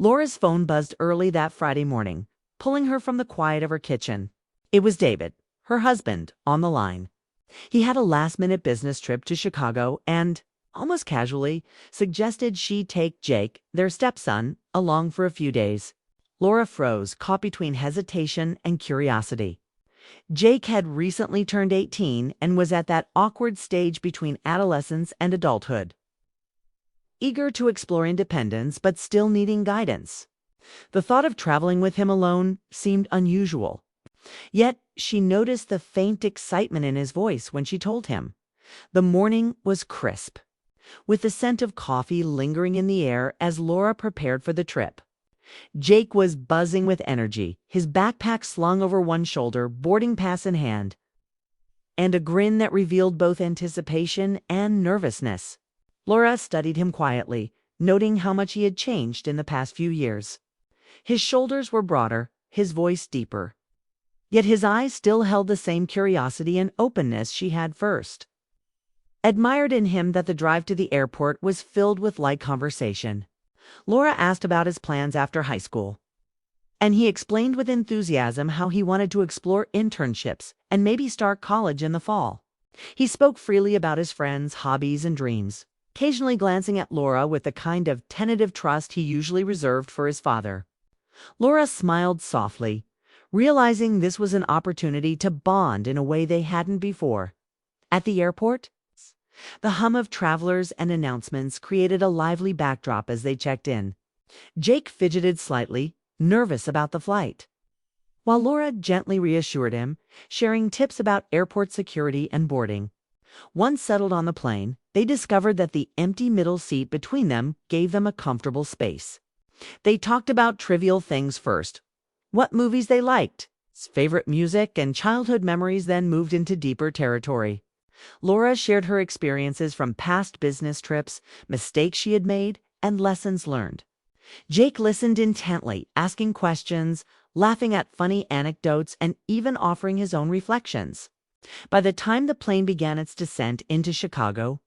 Laura's phone buzzed early that Friday morning, pulling her from the quiet of her kitchen. It was David, her husband, on the line. He had a last-minute business trip to Chicago and, almost casually, suggested she take Jake, their stepson, along for a few days. Laura froze, caught between hesitation and curiosity. Jake had recently turned 18 and was at that awkward stage between adolescence and adulthood. Eager to explore independence but still needing guidance. The thought of traveling with him alone seemed unusual. Yet she noticed the faint excitement in his voice when she told him. The morning was crisp, with the scent of coffee lingering in the air as Laura prepared for the trip. Jake was buzzing with energy, his backpack slung over one shoulder, boarding pass in hand, and a grin that revealed both anticipation and nervousness. Laura studied him quietly, noting how much he had changed in the past few years. His shoulders were broader, his voice deeper. Yet his eyes still held the same curiosity and openness she had first. Admired in him that the drive to the airport was filled with light conversation. Laura asked about his plans after high school, and he explained with enthusiasm how he wanted to explore internships and maybe start college in the fall. He spoke freely about his friends, hobbies, and dreams, occasionally glancing at Laura with the kind of tentative trust he usually reserved for his father. Laura smiled softly, realizing this was an opportunity to bond in a way they hadn't before. At the airport, the hum of travelers and announcements created a lively backdrop as they checked in. Jake fidgeted slightly, nervous about the flight, while Laura gently reassured him, sharing tips about airport security and boarding. Once settled on the plane, they discovered that the empty middle seat between them gave them a comfortable space. They talked about trivial things first, what movies they liked, favorite music, and childhood memories, then moved into deeper territory. Laura shared her experiences from past business trips, mistakes she had made, and lessons learned. Jake listened intently, asking questions, laughing at funny anecdotes, and even offering his own reflections. By the time the plane began its descent into Chicago,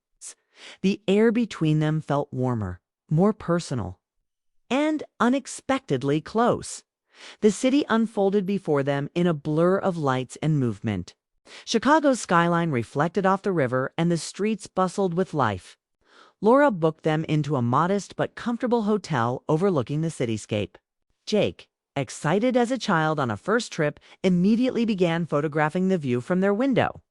the air between them felt warmer, more personal, and unexpectedly close. The city unfolded before them in a blur of lights and movement. Chicago's skyline reflected off the river, and the streets bustled with life. Laura booked them into a modest but comfortable hotel overlooking the cityscape. Jake, excited as a child on a first trip, immediately began photographing the view from their window.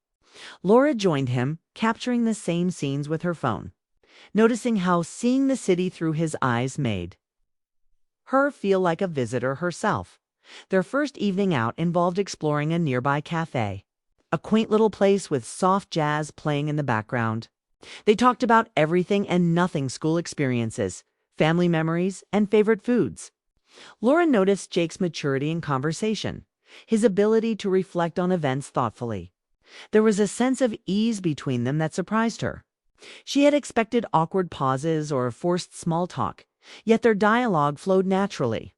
Laura joined him, capturing the same scenes with her phone, noticing how seeing the city through his eyes made her feel like a visitor herself. Their first evening out involved exploring a nearby cafe, a quaint little place with soft jazz playing in the background. They talked about everything and nothing: school experiences, family memories, and favorite foods. Laura noticed Jake's maturity in conversation, his ability to reflect on events thoughtfully. There was a sense of ease between them that surprised her. She had expected awkward pauses or forced small talk, yet their dialogue flowed naturally,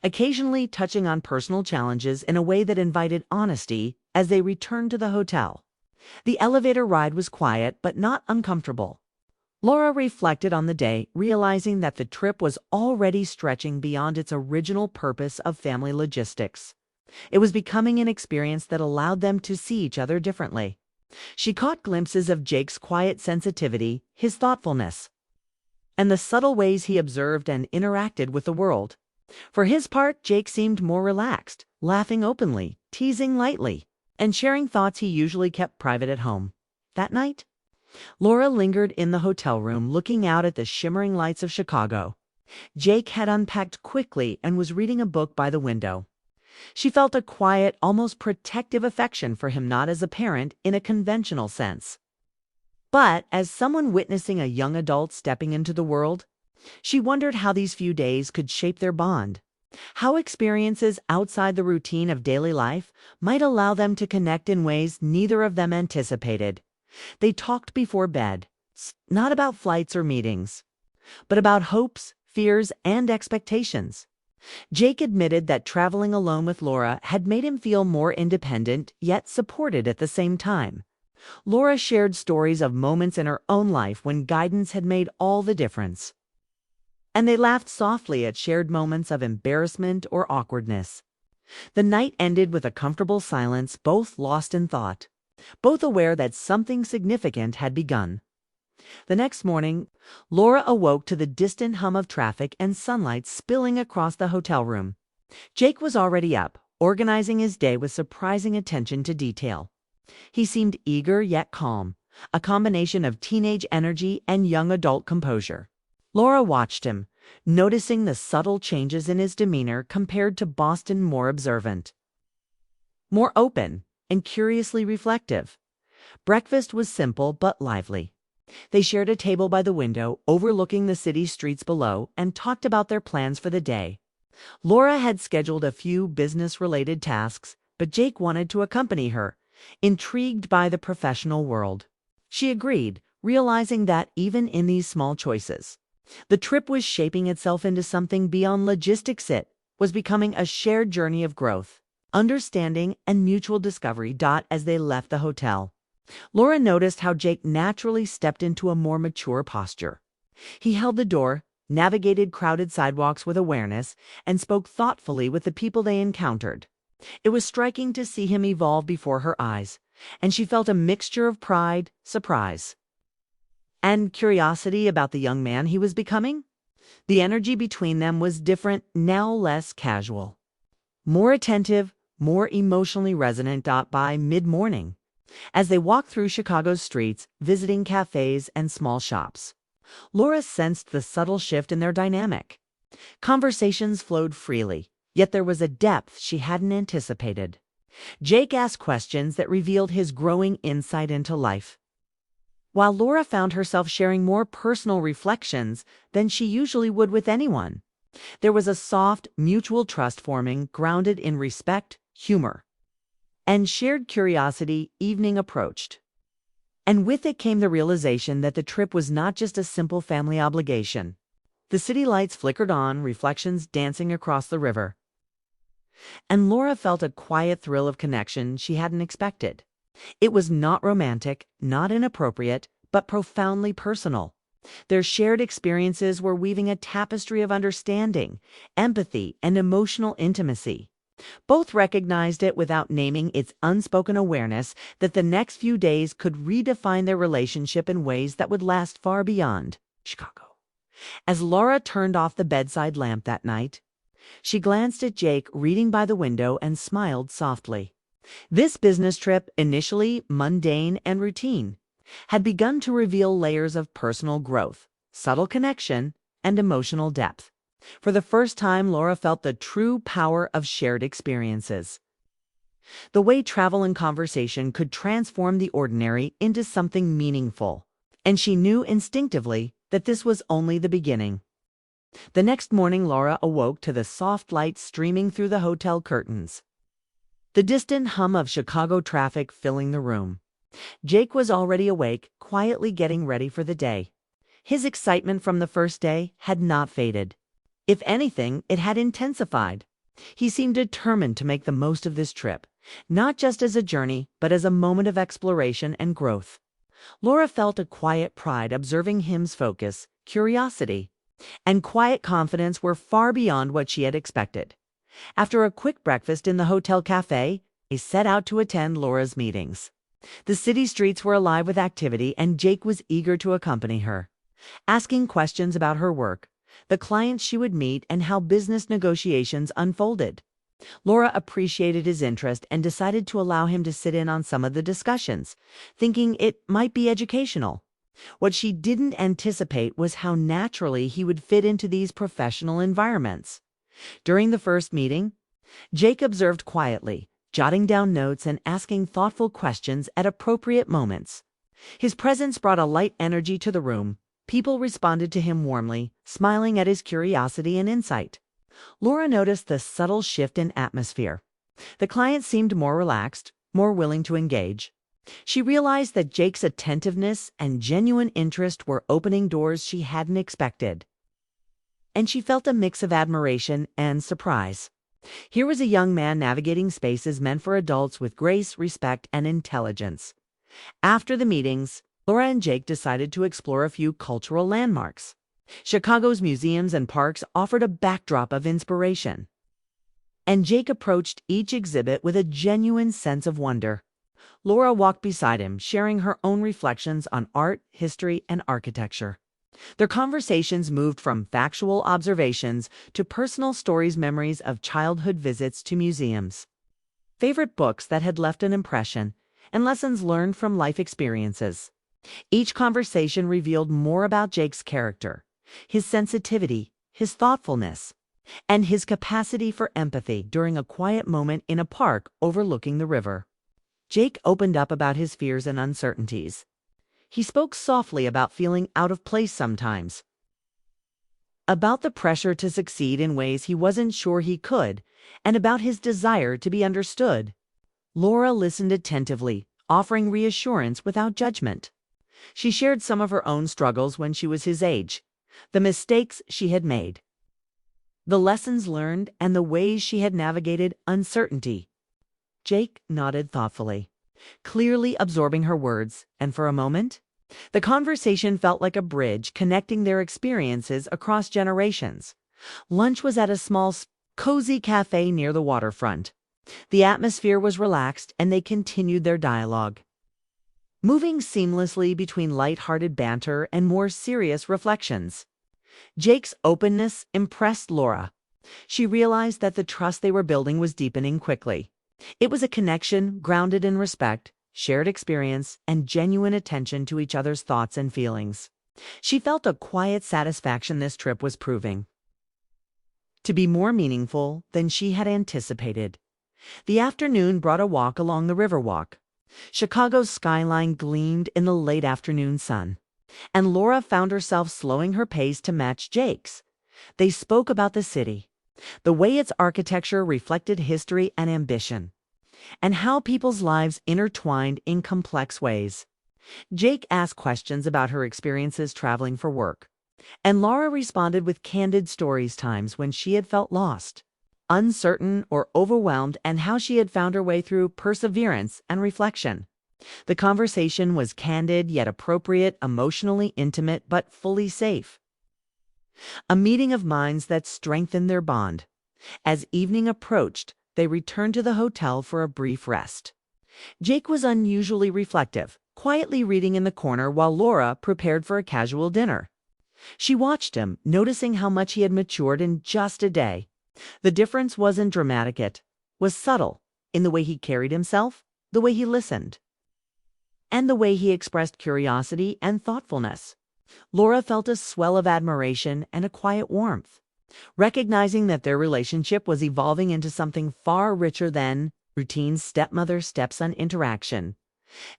occasionally touching on personal challenges in a way that invited honesty. As they returned to the hotel, the elevator ride was quiet but not uncomfortable. Laura reflected on the day, realizing that the trip was already stretching beyond its original purpose of family logistics. It was becoming an experience that allowed them to see each other differently. She caught glimpses of Jake's quiet sensitivity, his thoughtfulness, and the subtle ways he observed and interacted with the world. For his part, Jake seemed more relaxed, laughing openly, teasing lightly, and sharing thoughts he usually kept private at home. That night, Laura lingered in the hotel room, looking out at the shimmering lights of Chicago. Jake had unpacked quickly and was reading a book by the window. She felt a quiet, almost protective affection for him, not as a parent in a conventional sense, but as someone witnessing a young adult stepping into the world. She wondered how these few days could shape their bond, how experiences outside the routine of daily life might allow them to connect in ways neither of them anticipated. They talked before bed, not about flights or meetings, but about hopes, fears, and expectations. Jake admitted that traveling alone with Laura had made him feel more independent, yet supported at the same time. Laura shared stories of moments in her own life when guidance had made all the difference. and they laughed softly at shared moments of embarrassment or awkwardness. The night ended with a comfortable silence, both lost in thought, both aware that something significant had begun. The next morning, Laura awoke to the distant hum of traffic and sunlight spilling across the hotel room. Jake was already up, organizing his day with surprising attention to detail. He seemed eager yet calm, a combination of teenage energy and young adult composure. Laura watched him, noticing the subtle changes in his demeanor compared to Boston, more observant, more open, and curiously reflective. Breakfast was simple but lively. They shared a table by the window, overlooking the city streets below, and talked about their plans for the day. Laura had scheduled a few business-related tasks, but Jake wanted to accompany her, intrigued by the professional world. She agreed, realizing that even in these small choices, the trip was shaping itself into something beyond logistics. It was becoming a shared journey of growth, understanding, and mutual discovery. As they left the hotel, Laura noticed how Jake naturally stepped into a more mature posture. He held the door, navigated crowded sidewalks with awareness, and spoke thoughtfully with the people they encountered. It was striking to see him evolve before her eyes, and she felt a mixture of pride, surprise, and curiosity about the young man he was becoming. The energy between them was different, now less casual, more attentive, more emotionally resonant. By mid-morning, as they walked through Chicago's streets, visiting cafes and small shops, Laura sensed the subtle shift in their dynamic. Conversations flowed freely, yet there was a depth she hadn't anticipated. Jake asked questions that revealed his growing insight into life, while Laura found herself sharing more personal reflections than she usually would with anyone. There was a soft, mutual trust forming, grounded in respect, humor, and shared curiosity. Evening approached, and with it came the realization that the trip was not just a simple family obligation. The city lights flickered on, reflections dancing across the river, and Laura felt a quiet thrill of connection she hadn't expected. It was not romantic, not inappropriate, but profoundly personal. Their shared experiences were weaving a tapestry of understanding, empathy, and emotional intimacy. Both recognized it without naming its unspoken awareness that the next few days could redefine their relationship in ways that would last far beyond Chicago. As Laura turned off the bedside lamp that night, she glanced at Jake reading by the window and smiled softly. This business trip, initially mundane and routine, had begun to reveal layers of personal growth, subtle connection, and emotional depth. For the first time, Laura felt the true power of shared experiences. The way travel and conversation could transform the ordinary into something meaningful, and she knew instinctively that this was only the beginning. The next morning, Laura awoke to the soft light streaming through the hotel curtains, the distant hum of Chicago traffic filling the room. Jake was already awake, quietly getting ready for the day. His excitement from the first day had not faded. If anything, it had intensified. He seemed determined to make the most of this trip, not just as a journey, but as a moment of exploration and growth. Laura felt a quiet pride observing him's focus, curiosity, and quiet confidence were far beyond what she had expected. After a quick breakfast in the hotel cafe, they set out to attend Laura's meetings. The city streets were alive with activity, and Jake was eager to accompany her, asking questions about her work, the clients she would meet, and how business negotiations unfolded. Laura appreciated his interest and decided to allow him to sit in on some of the discussions, thinking it might be educational. What she didn't anticipate was how naturally he would fit into these professional environments. During the first meeting, Jake observed quietly, jotting down notes and asking thoughtful questions at appropriate moments. His presence brought a light energy to the room. People responded to him warmly, smiling at his curiosity and insight. Laura noticed the subtle shift in atmosphere. The client seemed more relaxed, more willing to engage. She realized that Jake's attentiveness and genuine interest were opening doors she hadn't expected, and she felt a mix of admiration and surprise. Here was a young man navigating spaces meant for adults with grace, respect, and intelligence. After the meetings, Laura and Jake decided to explore a few cultural landmarks. Chicago's museums and parks offered a backdrop of inspiration, and Jake approached each exhibit with a genuine sense of wonder. Laura walked beside him, sharing her own reflections on art, history, and architecture. Their conversations moved from factual observations to personal stories, memories of childhood visits to museums, favorite books that had left an impression, and lessons learned from life experiences. Each conversation revealed more about Jake's character, his sensitivity, his thoughtfulness, and his capacity for empathy. During a quiet moment in a park overlooking the river, Jake opened up about his fears and uncertainties. He spoke softly about feeling out of place sometimes, about the pressure to succeed in ways he wasn't sure he could, and about his desire to be understood. Laura listened attentively, offering reassurance without judgment. She shared some of her own struggles when she was his age, the mistakes she had made, the lessons learned, and the ways she had navigated uncertainty. Jake nodded thoughtfully, clearly absorbing her words, and for a moment, the conversation felt like a bridge connecting their experiences across generations. Lunch was at a small, cozy cafe near the waterfront. The atmosphere was relaxed, and they continued their dialogue, moving seamlessly between light-hearted banter and more serious reflections. Jake's openness impressed Laura. She realized that the trust they were building was deepening quickly. It was a connection grounded in respect, shared experience, and genuine attention to each other's thoughts and feelings. She felt a quiet satisfaction this trip was proving to be more meaningful than she had anticipated. The afternoon brought a walk along the Riverwalk. Chicago's skyline gleamed in the late afternoon sun, and Laura found herself slowing her pace to match Jake's. They spoke about the city, the way its architecture reflected history and ambition, and how people's lives intertwined in complex ways. Jake asked questions about her experiences traveling for work, and Laura responded with candid stories, times when she had felt lost, uncertain, or overwhelmed, and how she had found her way through perseverance and reflection. The conversation was candid yet appropriate, emotionally intimate but fully safe. A meeting of minds that strengthened their bond. As evening approached, they returned to the hotel for a brief rest. Jake was unusually reflective, quietly reading in the corner while Laura prepared for a casual dinner. She watched him, noticing how much he had matured in just a day. The difference wasn't dramatic, it was subtle, in the way he carried himself, the way he listened, and the way he expressed curiosity and thoughtfulness. Laura felt a swell of admiration and a quiet warmth, recognizing that their relationship was evolving into something far richer than routine stepmother-stepson interaction.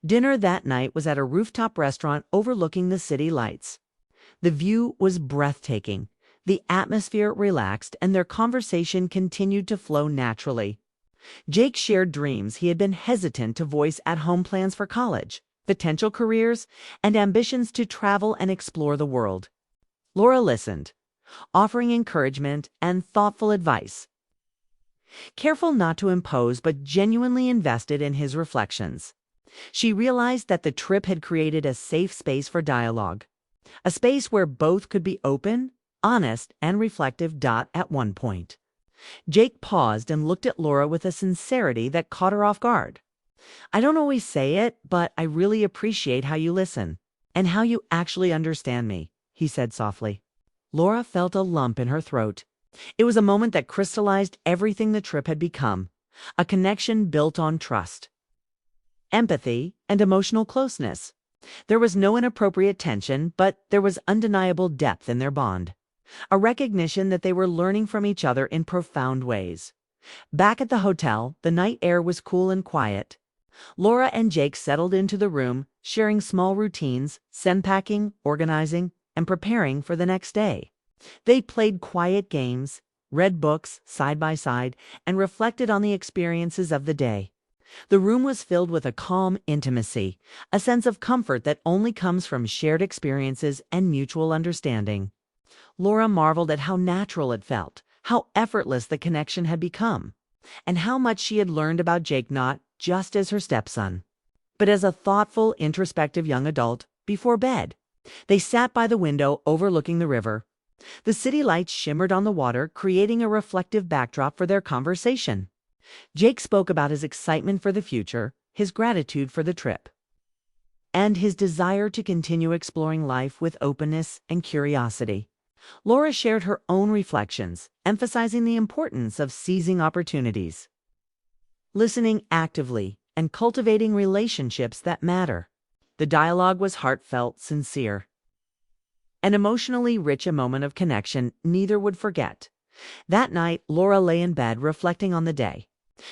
Dinner that night was at a rooftop restaurant overlooking the city lights. The view was breathtaking, the atmosphere relaxed, and their conversation continued to flow naturally. Jake shared dreams he had been hesitant to voice at home, plans for college, potential careers, and ambitions to travel and explore the world. Laura listened, offering encouragement and thoughtful advice, careful not to impose but genuinely invested in his reflections. She realized that the trip had created a safe space for dialogue, a space where both could be open, honest, and reflective. At one point, Jake paused and looked at Laura with a sincerity that caught her off guard. "I don't always say it, but I really appreciate how you listen, and how you actually understand me," he said softly. Laura felt a lump in her throat. It was a moment that crystallized everything the trip had become, a connection built on trust, empathy, and emotional closeness. There was no inappropriate tension, but there was undeniable depth in their bond, a recognition that they were learning from each other in profound ways. Back at the hotel, the night air was cool and quiet. Laura and Jake settled into the room, sharing small routines, packing, organizing, and preparing for the next day. They played quiet games, read books side by side, and reflected on the experiences of the day. The room was filled with a calm intimacy, a sense of comfort that only comes from shared experiences and mutual understanding. Laura marveled at how natural it felt, how effortless the connection had become, and how much she had learned about Jake, not just as her stepson, but as a thoughtful, introspective young adult. Before bed, They sat by the window overlooking the river. The city lights shimmered on the water, creating a reflective backdrop for their conversation. Jake spoke about his excitement for the future, his gratitude for the trip, and his desire to continue exploring life with openness and curiosity. Laura shared her own reflections, emphasizing the importance of seizing opportunities, listening actively, and cultivating relationships that matter. The dialogue was heartfelt, sincere, and emotionally rich, a moment of connection neither would forget. That night, Laura lay in bed reflecting on the day.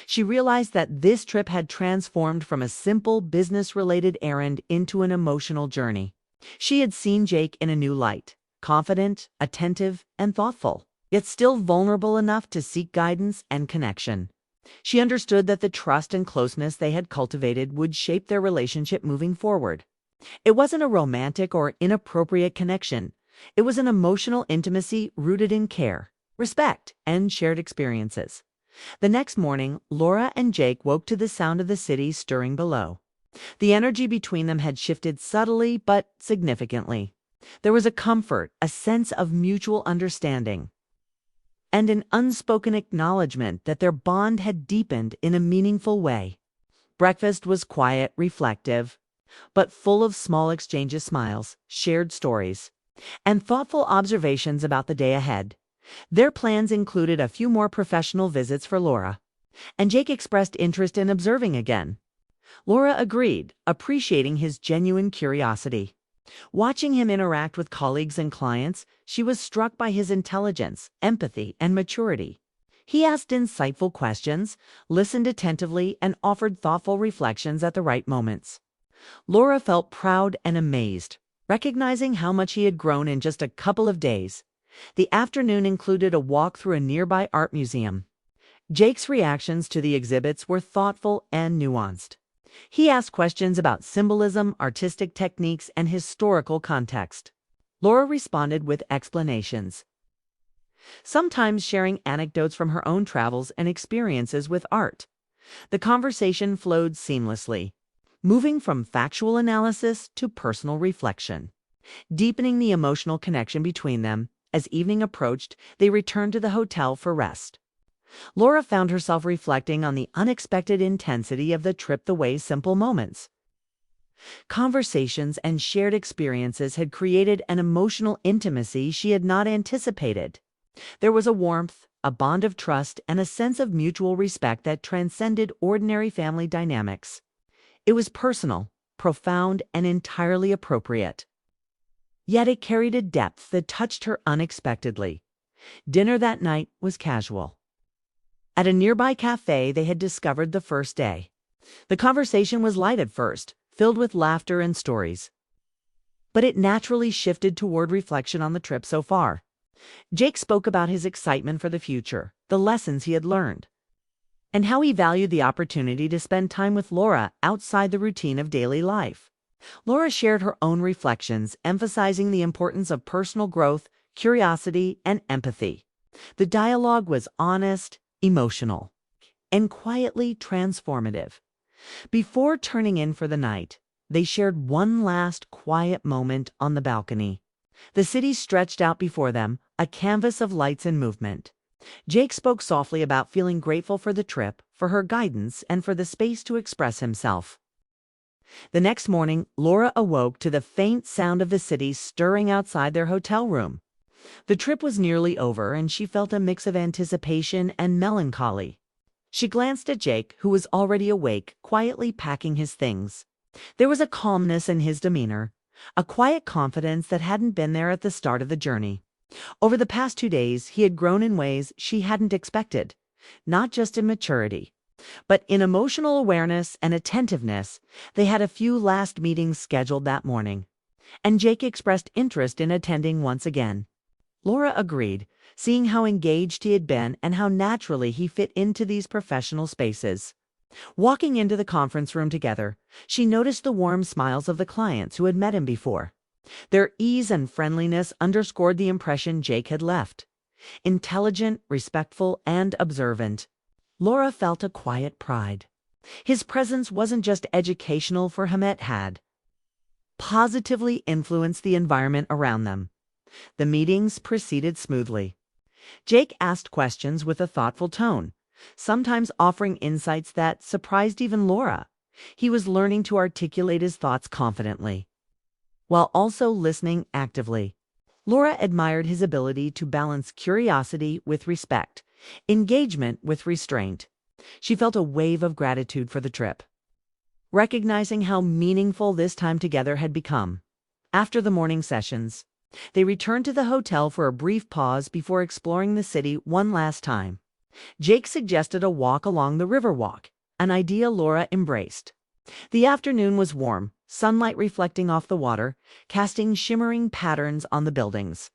She realized that this trip had transformed from a simple business-related errand into an emotional journey. She had seen Jake in a new light, confident, attentive, and thoughtful, yet still vulnerable enough to seek guidance and connection. She understood that the trust and closeness they had cultivated would shape their relationship moving forward. It wasn't a romantic or inappropriate connection. It was an emotional intimacy rooted in care, respect, and shared experiences. The next morning, Laura and Jake woke to the sound of the city stirring below. The energy between them had shifted subtly but significantly. There was a comfort, a sense of mutual understanding, and an unspoken acknowledgement that their bond had deepened in a meaningful way. Breakfast was quiet, reflective, but full of small exchanges, smiles, shared stories, and thoughtful observations about the day ahead. Their plans included a few more professional visits for Laura, and Jake expressed interest in observing again. Laura agreed, appreciating his genuine curiosity. Watching him interact with colleagues and clients, she was struck by his intelligence, empathy, and maturity. He asked insightful questions, listened attentively, and offered thoughtful reflections at the right moments. Laura felt proud and amazed, recognizing how much he had grown in just a couple of days. The afternoon included a walk through a nearby art museum. Jake's reactions to the exhibits were thoughtful and nuanced. He asked questions about symbolism, artistic techniques, and historical context. Laura responded with explanations, sometimes sharing anecdotes from her own travels and experiences with art. The conversation flowed seamlessly, moving from factual analysis to personal reflection, deepening the emotional connection between them. As evening approached, they returned to the hotel for rest. Laura found herself reflecting on the unexpected intensity of the trip, the way simple moments, conversations, and shared experiences had created an emotional intimacy she had not anticipated. There was a warmth, a bond of trust, and a sense of mutual respect that transcended ordinary family dynamics. It was personal, profound, and entirely appropriate. Yet it carried a depth that touched her unexpectedly. Dinner that night was casual. At a nearby cafe they had discovered the first day. The conversation was light at first, filled with laughter and stories, but it naturally shifted toward reflection on the trip so far. Jake spoke about his excitement for the future, the lessons he had learned, and how he valued the opportunity to spend time with Laura outside the routine of daily life. Laura shared her own reflections, emphasizing the importance of personal growth, curiosity, and empathy. The dialogue was honest, emotional, and quietly transformative. Before turning in for the night, they shared one last quiet moment on the balcony. The city stretched out before them, a canvas of lights and movement. Jake spoke softly about feeling grateful for the trip, for her guidance, and for the space to express himself. The next morning, Laura awoke to the faint sound of the city stirring outside their hotel room. The trip was nearly over, and she felt a mix of anticipation and melancholy. She glanced at Jake, who was already awake, quietly packing his things. There was a calmness in his demeanor, a quiet confidence that hadn't been there at the start of the journey. Over the past 2 days, he had grown in ways she hadn't expected, not just in maturity, but in emotional awareness and attentiveness. They had a few last meetings scheduled that morning, and Jake expressed interest in attending once again. Laura agreed, seeing how engaged he had been and how naturally he fit into these professional spaces. Walking into the conference room together, she noticed the warm smiles of the clients who had met him before. Their ease and friendliness underscored the impression Jake had left. Intelligent, respectful, and observant, Laura felt a quiet pride. His presence wasn't just educational for Hamet had, positively influenced the environment around them. The meetings proceeded smoothly. Jake asked questions with a thoughtful tone, sometimes offering insights that surprised even Laura. He was learning to articulate his thoughts confidently, while also listening actively. Laura admired his ability to balance curiosity with respect, engagement with restraint. She felt a wave of gratitude for the trip, recognizing how meaningful this time together had become. After the morning sessions, they returned to the hotel for a brief pause before exploring the city one last time. Jake suggested a walk along the Riverwalk, an idea Laura embraced. The afternoon was warm, sunlight reflecting off the water, casting shimmering patterns on the buildings.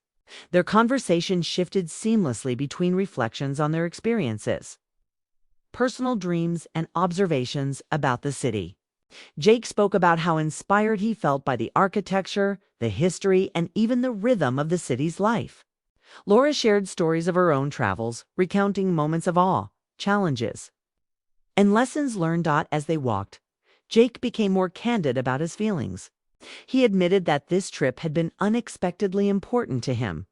Their conversation shifted seamlessly between reflections on their experiences, personal dreams, and observations about the city. Jake spoke about how inspired he felt by the architecture, the history, and even the rhythm of the city's life. Laura shared stories of her own travels, recounting moments of awe, challenges, and lessons learned. As they walked, Jake became more candid about his feelings. He admitted that this trip had been unexpectedly important to him,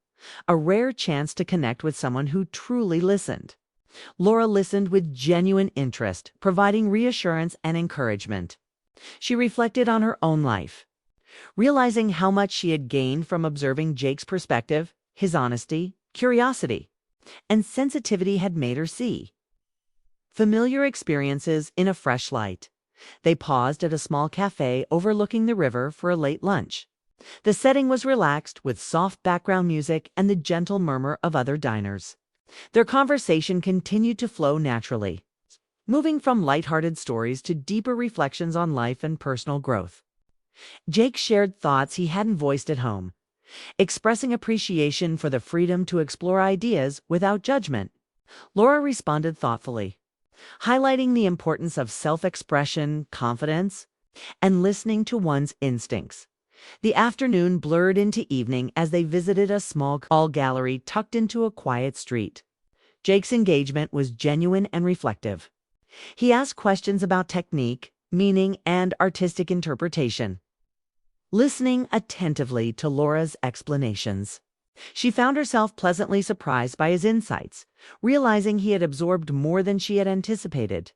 a rare chance to connect with someone who truly listened. Laura listened with genuine interest, providing reassurance and encouragement. She reflected on her own life, realizing how much she had gained from observing Jake's perspective. His honesty, curiosity, and sensitivity had made her see familiar experiences in a fresh light. They paused at a small cafe overlooking the river for a late lunch. The setting was relaxed, with soft background music and the gentle murmur of other diners. Their conversation continued to flow naturally, moving from lighthearted stories to deeper reflections on life and personal growth. Jake shared thoughts he hadn't voiced at home, expressing appreciation for the freedom to explore ideas without judgment. Laura responded thoughtfully, highlighting the importance of self-expression, confidence, and listening to one's instincts. The afternoon blurred into evening as they visited a small art gallery tucked into a quiet street. Jake's engagement was genuine and reflective. He asked questions about technique, meaning, and artistic interpretation, listening attentively to Laura's explanations. She found herself pleasantly surprised by his insights, realizing he had absorbed more than she had anticipated.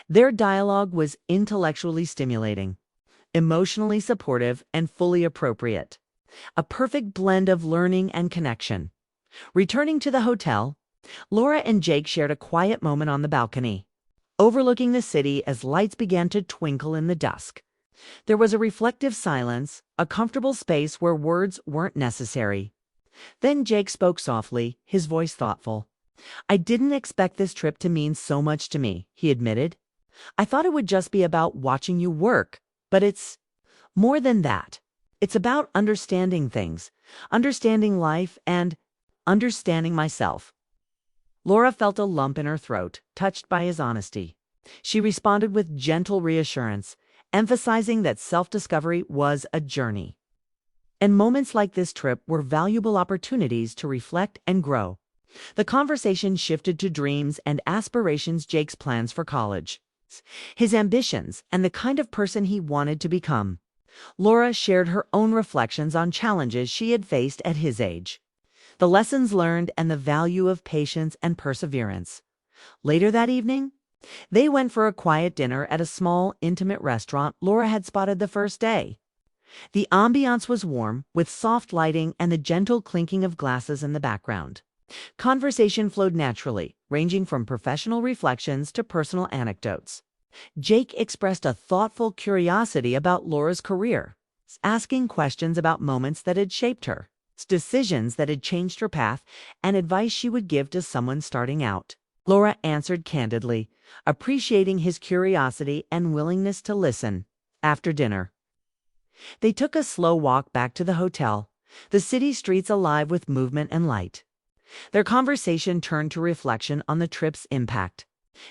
Their dialogue was intellectually stimulating, emotionally supportive, and fully appropriate, a perfect blend of learning and connection. Returning to the hotel, Laura and Jake shared a quiet moment on the balcony, overlooking the city as lights began to twinkle in the dusk. There was a reflective silence, a comfortable space where words weren't necessary. Then Jake spoke softly, his voice thoughtful. "I didn't expect this trip to mean so much to me," he admitted. "I thought it would just be about watching you work, but it's more than that. It's about understanding things, understanding life, and understanding myself." Laura felt a lump in her throat, touched by his honesty. She responded with gentle reassurance, emphasizing that self-discovery was a journey, and moments like this trip were valuable opportunities to reflect and grow. The conversation shifted to dreams and aspirations, Jake's plans for college, his ambitions, and the kind of person he wanted to become. Laura shared her own reflections on challenges she had faced at his age, the lessons learned, and the value of patience and perseverance. Later that evening, they went for a quiet dinner at a small, intimate restaurant Laura had spotted the first day. The ambiance was warm, with soft lighting and the gentle clinking of glasses in the background. Conversation flowed naturally, ranging from professional reflections to personal anecdotes. Jake expressed a thoughtful curiosity about Laura's career, asking questions about moments that had shaped her, decisions that had changed her path, and advice she would give to someone starting out. Laura answered candidly, appreciating his curiosity and willingness to listen. After dinner, they took a slow walk back to the hotel, the city streets alive with movement and light. Their conversation turned to reflection on the trip's impact.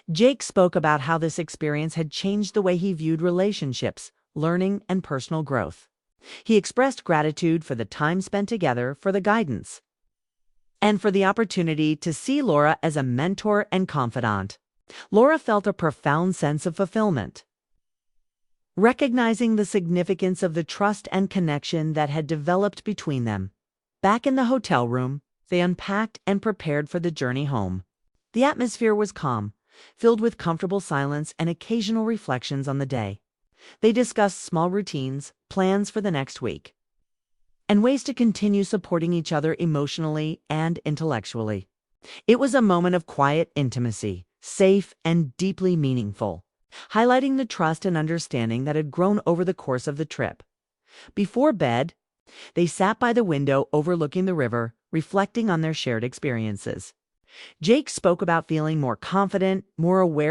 Jake spoke about how this experience had changed the way he viewed relationships, learning, and personal growth. He expressed gratitude for the time spent together, for the guidance, and for the opportunity to see Laura as a mentor and confidant. Laura felt a profound sense of fulfillment, recognizing the significance of the trust and connection that had developed between them. Back in the hotel room, they unpacked and prepared for the journey home. The atmosphere was calm, filled with comfortable silence and occasional reflections on the day. They discussed small routines, plans for the next week, and ways to continue supporting each other emotionally and intellectually. It was a moment of quiet intimacy, safe and deeply meaningful, highlighting the trust and understanding that had grown over the course of the trip. Before bed, they sat by the window overlooking the river, reflecting on their shared experiences. Jake spoke about feeling more confident, more aware